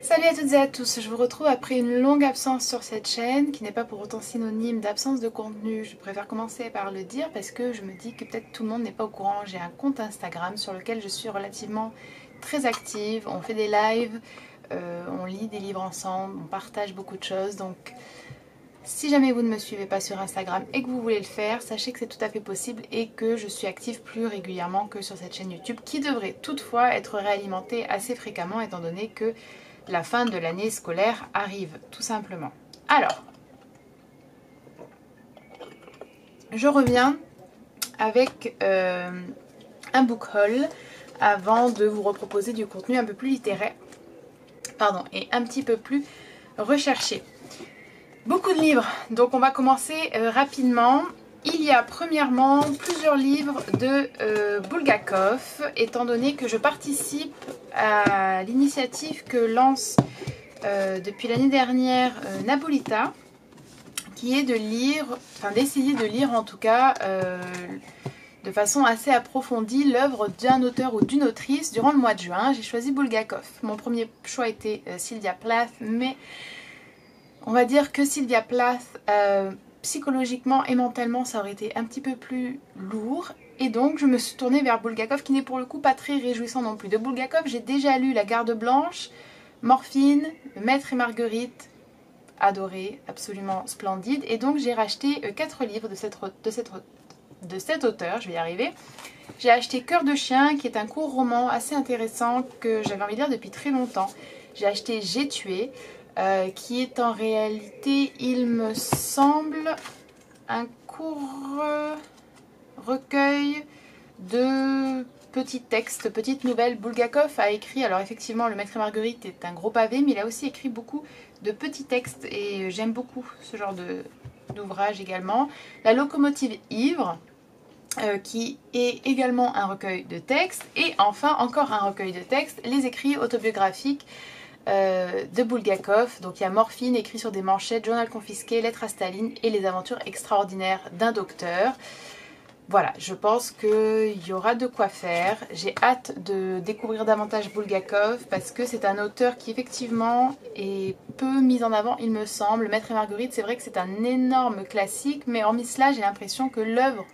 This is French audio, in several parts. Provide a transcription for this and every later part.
Salut à toutes et à tous, je vous retrouve après une longue absence sur cette chaîne qui n'est pas pour autant synonyme d'absence de contenu. Je préfère commencer par le dire parce que je me dis que peut-être tout le monde n'est pas au courant. J'ai un compte Instagram sur lequel je suis relativement très active, on fait des lives, on lit des livres ensemble, on partage beaucoup de choses. Donc si jamais vous ne me suivez pas sur Instagram et que vous voulez le faire, sachez que c'est tout à fait possible et que je suis active plus régulièrement que sur cette chaîne YouTube qui devrait toutefois être réalimentée assez fréquemment étant donné que la fin de l'année scolaire arrive, tout simplement. Alors, je reviens avec un book haul avant de vous reproposer du contenu un peu plus littéraire, et un petit peu plus recherché. Beaucoup de livres, donc on va commencer rapidement. Il y a premièrement plusieurs livres de Bulgakov, étant donné que je participe à l'initiative que lance depuis l'année dernière Napolita, qui est de lire, d'essayer de lire en tout cas de façon assez approfondie l'œuvre d'un auteur ou d'une autrice durant le mois de juin. J'ai choisi Bulgakov. Mon premier choix était Sylvia Plath, mais on va dire que Sylvia Plath, psychologiquement et mentalement, ça aurait été un petit peu plus lourd. Et donc je me suis tournée vers Bulgakov, qui n'est pour le coup pas très réjouissant non plus. De Bulgakov, j'ai déjà lu La Garde Blanche, Morphine, Le Maître et Marguerite, adoré, absolument splendide. Et donc j'ai racheté 4 livres de cet auteur, je vais y arriver. J'ai acheté Cœur de chien, qui est un court roman assez intéressant que j'avais envie de lire depuis très longtemps. J'ai acheté J'ai tué, qui est en réalité, il me semble, un court recueil de petits textes, petites nouvelles. Bulgakov a écrit, alors effectivement Le Maître et Marguerite est un gros pavé, mais il a aussi écrit beaucoup de petits textes et j'aime beaucoup ce genre d'ouvrage également. La locomotive ivre, qui est également un recueil de textes, et enfin encore un recueil de textes, les écrits autobiographiques de Bulgakov. Donc il y a Morphine, écrit sur des manchettes, Journal confisqué, Lettres à Staline et Les aventures extraordinaires d'un docteur. Voilà, je pense qu'il y aura de quoi faire. J'ai hâte de découvrir davantage Bulgakov parce que c'est un auteur qui effectivement est peu mis en avant, il me semble. Le Maître et Marguerite, c'est vrai que c'est un énorme classique, mais hormis cela, j'ai l'impression que l'œuvre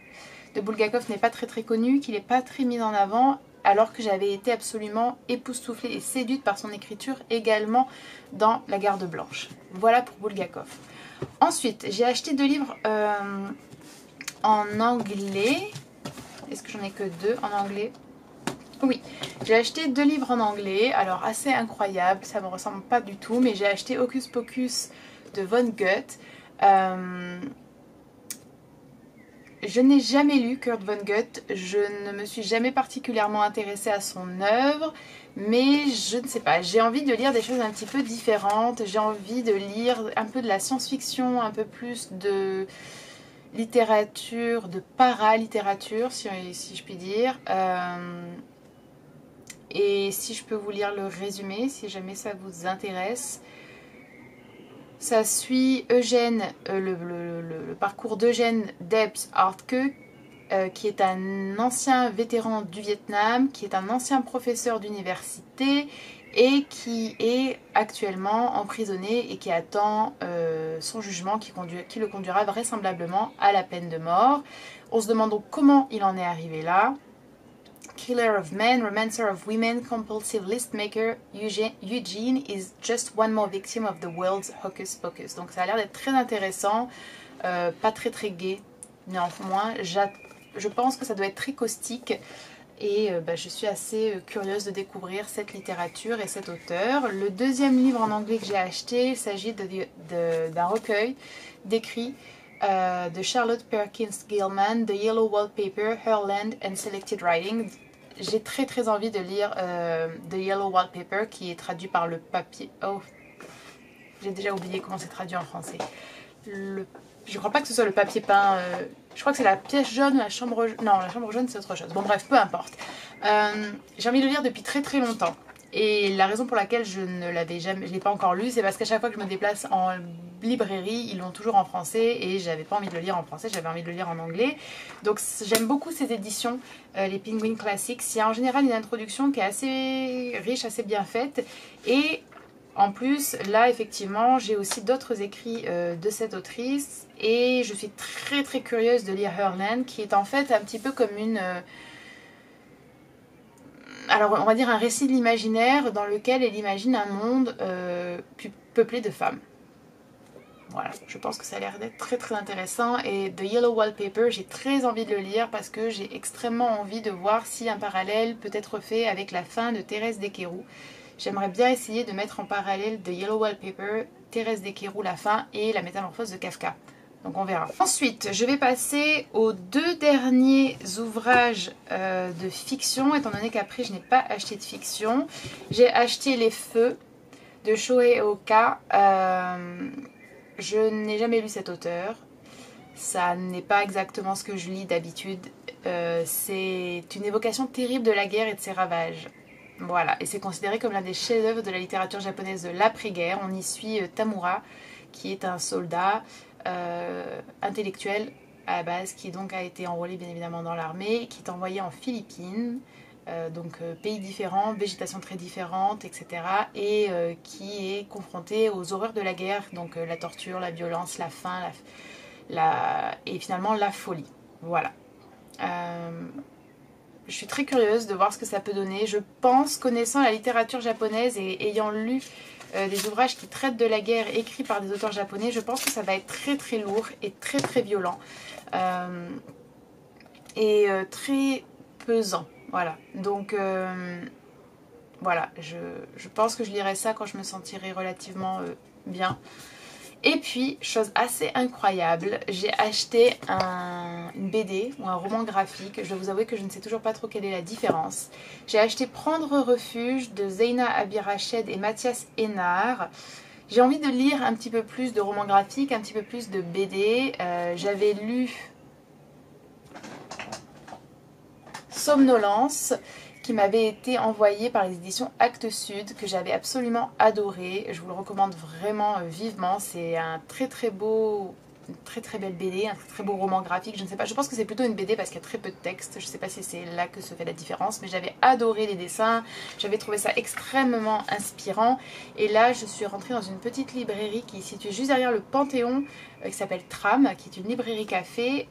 de Bulgakov n'est pas très connue, qu'il n'est pas très mis en avant, alors que j'avais été absolument époustouflée et séduite par son écriture également dans La Garde Blanche. Voilà pour Bulgakov. Ensuite, j'ai acheté 2 livres en anglais. Est-ce que j'en ai que 2 en anglais? Oui, j'ai acheté 2 livres en anglais, alors assez incroyable, ça me ressemble pas du tout, mais j'ai acheté Hocus Pocus de Vonnegut. Je n'ai jamais lu Kurt Vonnegut, je ne me suis jamais particulièrement intéressée à son œuvre, mais je ne sais pas, j'ai envie de lire des choses un petit peu différentes, j'ai envie de lire un peu de la science-fiction, un peu plus de littérature, de para-littérature, si je puis dire. Et si je peux vous lire le résumé, si jamais ça vous intéresse. Ça suit Eugène, le parcours d'Eugène Debs Hartke, qui est un ancien vétéran du Vietnam, qui est un ancien professeur d'université et qui est actuellement emprisonné et qui attend son jugement qui le conduira vraisemblablement à la peine de mort. On se demande donc comment il en est arrivé là. Killer of men, romancer of women, compulsive list maker, Eugene is just one more victim of the world's hocus pocus. Donc ça a l'air d'être très intéressant, pas très gai néanmoins. Je pense que ça doit être très caustique et je suis assez curieuse de découvrir cette littérature et cet auteur. Le deuxième livre en anglais que j'ai acheté, il s'agit d'un recueil d'écrits de Charlotte Perkins Gilman, The Yellow Wallpaper, Her Land and Selected Writing. J'ai très envie de lire The Yellow Wallpaper, qui est traduit par le papier. Oh, j'ai déjà oublié comment c'est traduit en français. Je crois pas que ce soit le papier peint. Je crois que c'est la pièce jaune, la chambre jaune. Non, la chambre jaune c'est autre chose. Bon bref, peu importe. J'ai envie de le lire depuis très longtemps. Et la raison pour laquelle je ne l'ai pas encore lu, c'est parce qu'à chaque fois que je me déplace en librairie, ils l'ont toujours en français et j'avais pas envie de le lire en français, j'avais envie de le lire en anglais. Donc j'aime beaucoup ces éditions, les Penguin Classics. Il y a en général une introduction qui est assez riche, assez bien faite et En plus, là effectivement, j'ai aussi d'autres écrits de cette autrice et je suis très très curieuse de lire Herland, qui est en fait un petit peu comme une... alors on va dire un récit de l'imaginaire dans lequel elle imagine un monde peuplé de femmes. Voilà, je pense que ça a l'air d'être très très intéressant. Et The Yellow Wallpaper, j'ai très envie de le lire parce que j'ai extrêmement envie de voir si un parallèle peut être fait avec la fin de Thérèse Desqueyroux. J'aimerais bien essayer de mettre en parallèle The Yellow Wallpaper, Thérèse Desqueyroux, la fin, et la métamorphose de Kafka. Donc on verra. Ensuite, je vais passer aux 2 derniers ouvrages de fiction, étant donné qu'après je n'ai pas acheté de fiction. J'ai acheté Les Feux de Shohei Oka. Je n'ai jamais lu cet auteur. Ça n'est pas exactement ce que je lis d'habitude. C'est une évocation terrible de la guerre et de ses ravages. Voilà, et c'est considéré comme l'un des chefs-d'œuvre de la littérature japonaise de l'après-guerre. On y suit Tamura, qui est un soldat intellectuel à la base, qui donc a été enrôlé bien évidemment dans l'armée, qui est envoyé en Philippines, pays différent, végétation très différente, etc. Et qui est confronté aux horreurs de la guerre, donc la torture, la violence, la faim, et finalement la folie. Voilà. Je suis très curieuse de voir ce que ça peut donner. Je pense, connaissant la littérature japonaise et ayant lu des ouvrages qui traitent de la guerre écrits par des auteurs japonais, je pense que ça va être très très lourd et très très violent. Et très pesant. Voilà. Donc voilà, je pense que je lirai ça quand je me sentirai relativement bien. Et puis, chose assez incroyable, j'ai acheté une BD ou un roman graphique. Je dois vous avouer que je ne sais toujours pas trop quelle est la différence. J'ai acheté Prendre refuge de Zeina Abirached et Mathias Hénard. J'ai envie de lire un petit peu plus de romans graphiques, un petit peu plus de BD. J'avais lu Somnolence, qui m'avait été envoyé par les éditions Actes Sud, que j'avais absolument adoré. Je vous le recommande vraiment vivement. C'est un très très beau, une très très belle BD, un très très beau roman graphique. Je ne sais pas, je pense que c'est plutôt une BD parce qu'il y a très peu de texte. Je ne sais pas si c'est là que se fait la différence, mais j'avais adoré les dessins. J'avais trouvé ça extrêmement inspirant. Et là, je suis rentrée dans une petite librairie qui est située juste derrière le Panthéon, qui s'appelle Tram, qui est une librairie café.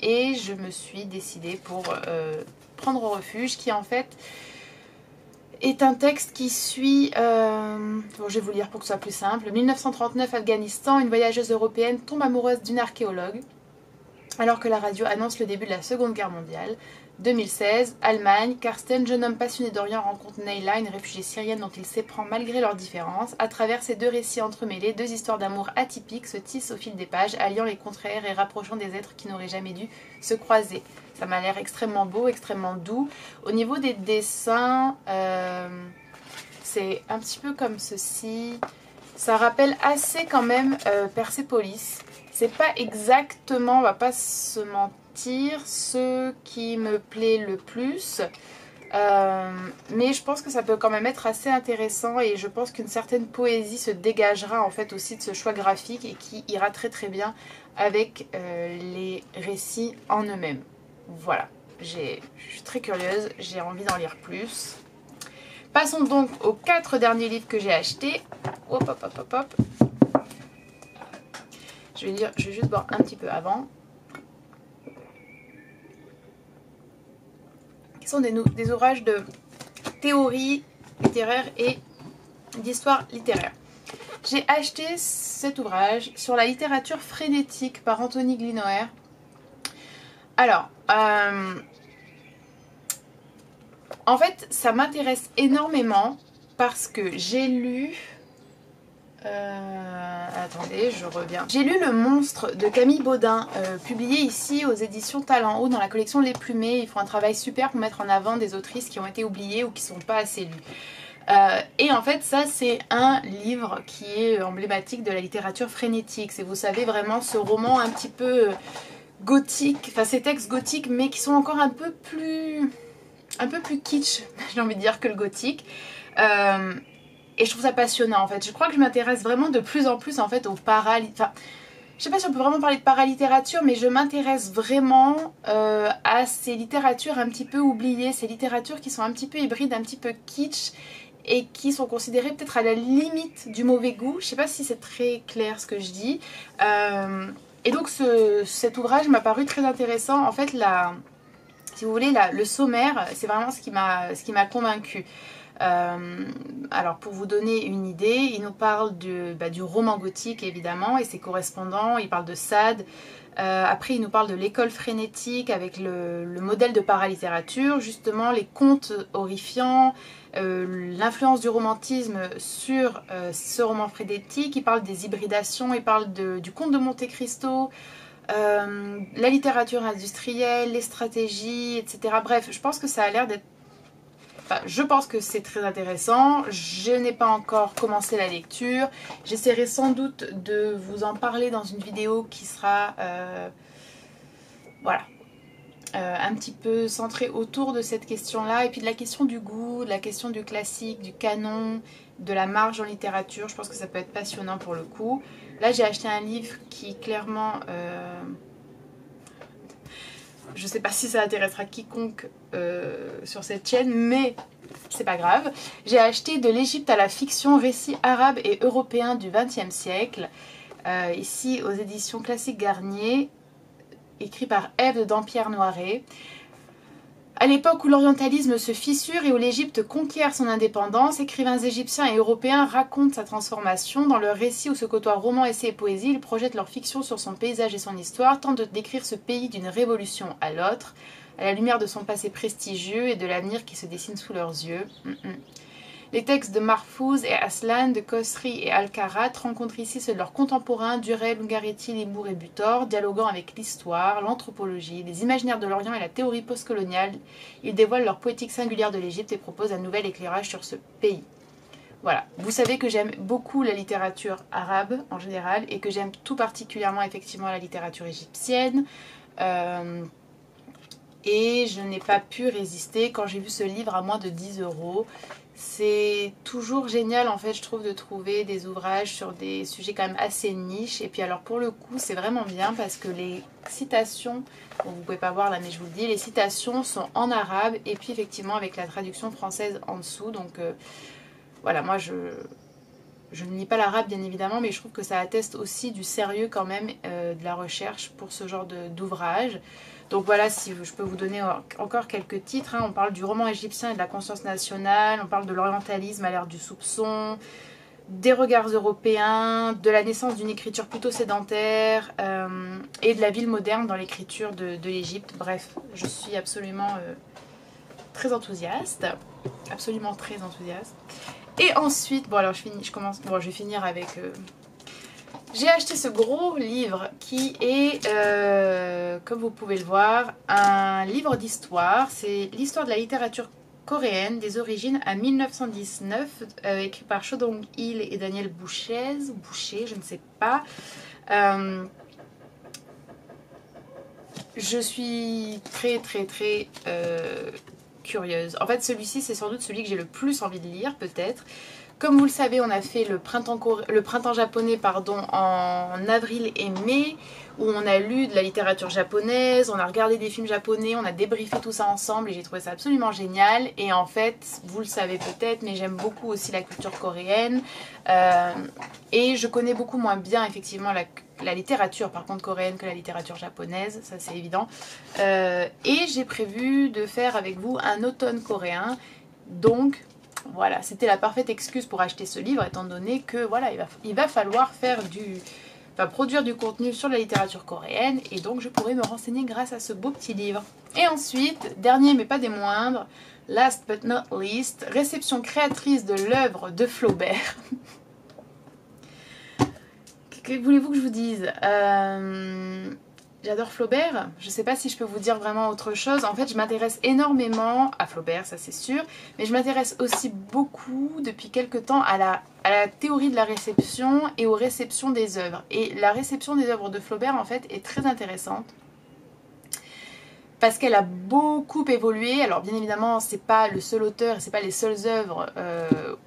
Et je me suis décidée pour... Prendre refuge, qui en fait est un texte qui suit, bon, je vais vous lire pour que ce soit plus simple. 1939, Afghanistan, une voyageuse européenne tombe amoureuse d'une archéologue alors que la radio annonce le début de la Seconde Guerre mondiale. 2016, Allemagne, Karsten, jeune homme passionné d'Orient, rencontre Neyla, une réfugiée syrienne dont il s'éprend malgré leurs différences. À travers ces 2 récits entremêlés, 2 histoires d'amour atypiques se tissent au fil des pages, alliant les contraires et rapprochant des êtres qui n'auraient jamais dû se croiser. Ça m'a l'air extrêmement beau, extrêmement doux. Au niveau des dessins, c'est un petit peu comme ceci. Ça rappelle assez quand même Persepolis. C'est pas exactement, on va pas se mentir, ce qui me plaît le plus. Mais je pense que ça peut quand même être assez intéressant et je pense qu'une certaine poésie se dégagera en fait aussi de ce choix graphique et qui ira très très bien avec les récits en eux-mêmes. Voilà, je suis très curieuse, j'ai envie d'en lire plus. Passons donc aux 4 derniers livres que j'ai achetés. Hop, hop, hop, hop, hop. Je vais juste boire un petit peu avant. Qui sont des ouvrages de théorie littéraire et d'histoire littéraire. J'ai acheté cet ouvrage sur la littérature frénétique par Anthony Glinoer. Alors, en fait, ça m'intéresse énormément parce que j'ai lu... attendez, je reviens. J'ai lu Le Monstre de Camille Baudin, publié ici aux éditions Talent Haut dans la collection Les Plumées. Ils font un travail super pour mettre en avant des autrices qui ont été oubliées ou qui ne sont pas assez lues. Et en fait, ça c'est un livre qui est emblématique de la littérature frénétique. C'est, vous savez, vraiment ce roman un petit peu gothique, enfin ces textes gothiques mais qui sont encore un peu plus kitsch, j'ai envie de dire, que le gothique. Et je trouve ça passionnant en fait. Je crois que je m'intéresse vraiment de plus en plus en fait aux enfin, je sais pas si on peut vraiment parler de paralittérature, mais je m'intéresse vraiment à ces littératures un petit peu oubliées, ces littératures qui sont un petit peu hybrides, un petit peu kitsch et qui sont considérés peut-être à la limite du mauvais goût. Je ne sais pas si c'est très clair ce que je dis. Et donc cet ouvrage m'a paru très intéressant. En fait, si vous voulez, le sommaire, c'est vraiment ce qui m'a convaincue. Alors pour vous donner une idée, il nous parle du roman gothique évidemment et ses correspondants, il parle de Sade, après il nous parle de l'école frénétique avec le modèle de paralittérature, justement les contes horrifiants, l'influence du romantisme sur ce roman frénétique, il parle des hybridations, il parle du conte de Monte Cristo, la littérature industrielle, les stratégies, etc. Bref, je pense que ça a l'air d'être... Enfin, je pense que c'est très intéressant. Je n'ai pas encore commencé la lecture. J'essaierai sans doute de vous en parler dans une vidéo qui sera voilà, un petit peu centrée autour de cette question-là. Et puis de la question du goût, de la question du classique, du canon, de la marge en littérature. Je pense que ça peut être passionnant pour le coup. Là, j'ai acheté un livre qui clairement... je ne sais pas si ça intéressera quiconque sur cette chaîne, mais c'est pas grave. J'ai acheté De l'Égypte à la fiction, récits arabes et européens du XXe siècle. Ici aux éditions Classiques Garnier, écrit par Ève de Dampierre Noiret. À l'époque où l'orientalisme se fissure et où l'Égypte conquiert son indépendance, écrivains égyptiens et européens racontent sa transformation. Dans leurs récits où se côtoient romans, essais et poésie, ils projettent leur fiction sur son paysage et son histoire, tentent de décrire ce pays d'une révolution à l'autre, à la lumière de son passé prestigieux et de l'avenir qui se dessine sous leurs yeux. Les textes de Mahfouz et Aslan, de Khosri et Al-Karat rencontrent ici ceux de leurs contemporains, Durel, Ungaretti, Limbourg et Butor, dialoguant avec l'histoire, l'anthropologie, les imaginaires de l'Orient et la théorie postcoloniale. Ils dévoilent leur poétique singulière de l'Égypte et proposent un nouvel éclairage sur ce pays. Voilà, vous savez que j'aime beaucoup la littérature arabe en général et que j'aime tout particulièrement effectivement la littérature égyptienne. Et je n'ai pas pu résister quand j'ai vu ce livre à moins de 10 €. C'est toujours génial en fait je trouve de trouver des ouvrages sur des sujets quand même assez niches. Et puis alors pour le coup c'est vraiment bien parce que les citations, bon, vous ne pouvez pas voir là mais je vous le dis, les citations sont en arabe et puis effectivement avec la traduction française en dessous. Donc voilà, moi je ne lis pas l'arabe bien évidemment, mais je trouve que ça atteste aussi du sérieux quand même de la recherche pour ce genre d'ouvrage. Donc voilà, si je peux vous donner encore quelques titres. On parle du roman égyptien et de la conscience nationale, on parle de l'orientalisme à l'ère du soupçon, des regards européens, de la naissance d'une écriture plutôt sédentaire et de la ville moderne dans l'écriture de l'Égypte. Bref, je suis absolument très enthousiaste, absolument très enthousiaste. Et ensuite, bon alors je vais finir avec... J'ai acheté ce gros livre qui est, comme vous pouvez le voir, un livre d'histoire. C'est l'histoire de la littérature coréenne des origines à 1919, écrit par Cho Dong-il et Daniel Boucher, je ne sais pas. Je suis très curieuse. En fait, celui-ci, c'est sans doute celui que j'ai le plus envie de lire, peut-être. Comme vous le savez, on a fait le printemps japonais en avril et mai, où on a lu de la littérature japonaise, on a regardé des films japonais, on a débriefé tout ça ensemble et j'ai trouvé ça absolument génial. Et en fait, vous le savez peut-être, mais j'aime beaucoup aussi la culture coréenne. Et je connais beaucoup moins bien effectivement la littérature par contre coréenne que la littérature japonaise, ça c'est évident. Et j'ai prévu de faire avec vous un automne coréen, donc... Voilà, c'était la parfaite excuse pour acheter ce livre, étant donné que voilà, il va falloir produire du contenu sur la littérature coréenne, et donc je pourrai me renseigner grâce à ce beau petit livre. Et ensuite, dernier mais pas des moindres, last but not least, réception créatrice de l'œuvre de Flaubert. Que voulez-vous que je vous dise? J'adore Flaubert, je ne sais pas si je peux vous dire vraiment autre chose. En fait, je m'intéresse énormément à Flaubert, ça c'est sûr, mais je m'intéresse aussi beaucoup depuis quelques temps à la théorie de la réception et aux réceptions des œuvres. Et la réception des œuvres de Flaubert, en fait, est très intéressante parce qu'elle a beaucoup évolué. Alors bien évidemment, c'est pas le seul auteur, c'est pas les seules œuvres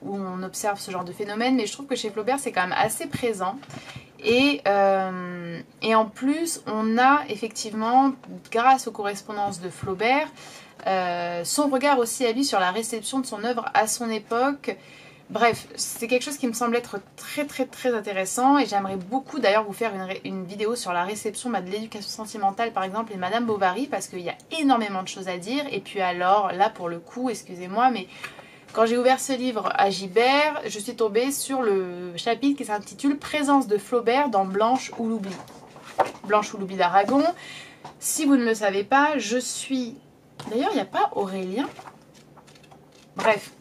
où on observe ce genre de phénomène, mais je trouve que chez Flaubert, c'est quand même assez présent. Et en plus, on a effectivement, grâce aux correspondances de Flaubert, son regard aussi à lui sur la réception de son œuvre à son époque. Bref, c'est quelque chose qui me semble être très intéressant et j'aimerais beaucoup d'ailleurs vous faire une vidéo sur la réception de l'éducation sentimentale par exemple et de Madame Bovary parce qu'il y a énormément de choses à dire. Et puis alors là pour le coup, excusez-moi, mais quand j'ai ouvert ce livre à Gibert, je suis tombée sur le chapitre qui s'intitule Présence de Flaubert dans Blanche ou l'oubli. Blanche ou l'oubli d'Aragon. Si vous ne le savez pas, je suis... D'ailleurs, il n'y a pas Aurélien. Bref.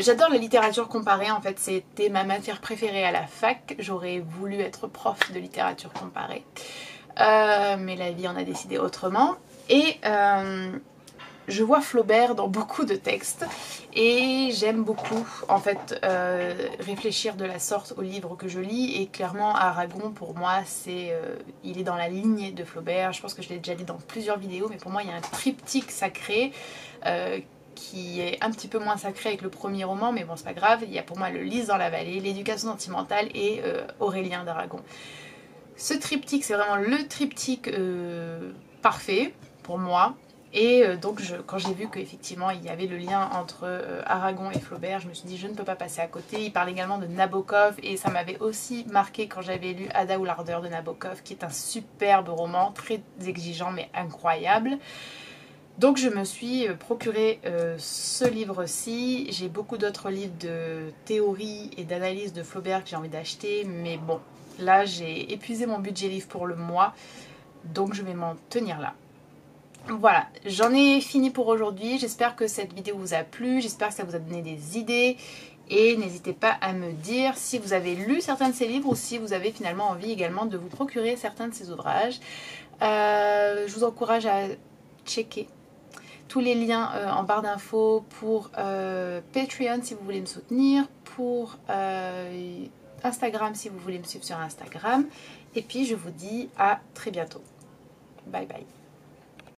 J'adore la littérature comparée, en fait c'était ma matière préférée à la fac, j'aurais voulu être prof de littérature comparée, mais la vie en a décidé autrement, et je vois Flaubert dans beaucoup de textes, et j'aime beaucoup en fait réfléchir de la sorte aux livres que je lis, et clairement Aragon pour moi c'est, il est dans la lignée de Flaubert, je pense que je l'ai déjà dit dans plusieurs vidéos, mais pour moi il y a un triptyque sacré, qui est un petit peu moins sacré avec le premier roman, mais bon c'est pas grave, il y a pour moi le Lys dans la vallée, l'éducation sentimentale et Aurélien d'Aragon. Ce triptyque c'est vraiment le triptyque parfait pour moi, et donc quand j'ai vu qu'effectivement il y avait le lien entre Aragon et Flaubert, je me suis dit je ne peux pas passer à côté. Il parle également de Nabokov et ça m'avait aussi marqué quand j'avais lu Ada ou l'ardeur de Nabokov, qui est un superbe roman, très exigeant mais incroyable. Donc je me suis procuré ce livre-ci. J'ai beaucoup d'autres livres de théorie et d'analyse de Flaubert que j'ai envie d'acheter. Mais bon, là j'ai épuisé mon budget livre pour le mois. Donc je vais m'en tenir là. Voilà, j'en ai fini pour aujourd'hui. J'espère que cette vidéo vous a plu. J'espère que ça vous a donné des idées. Et n'hésitez pas à me dire si vous avez lu certains de ces livres ou si vous avez finalement envie également de vous procurer certains de ces ouvrages. Je vous encourage à checker tous les liens en barre d'infos pour Patreon si vous voulez me soutenir, pour Instagram si vous voulez me suivre sur Instagram. Et puis je vous dis à très bientôt. Bye bye.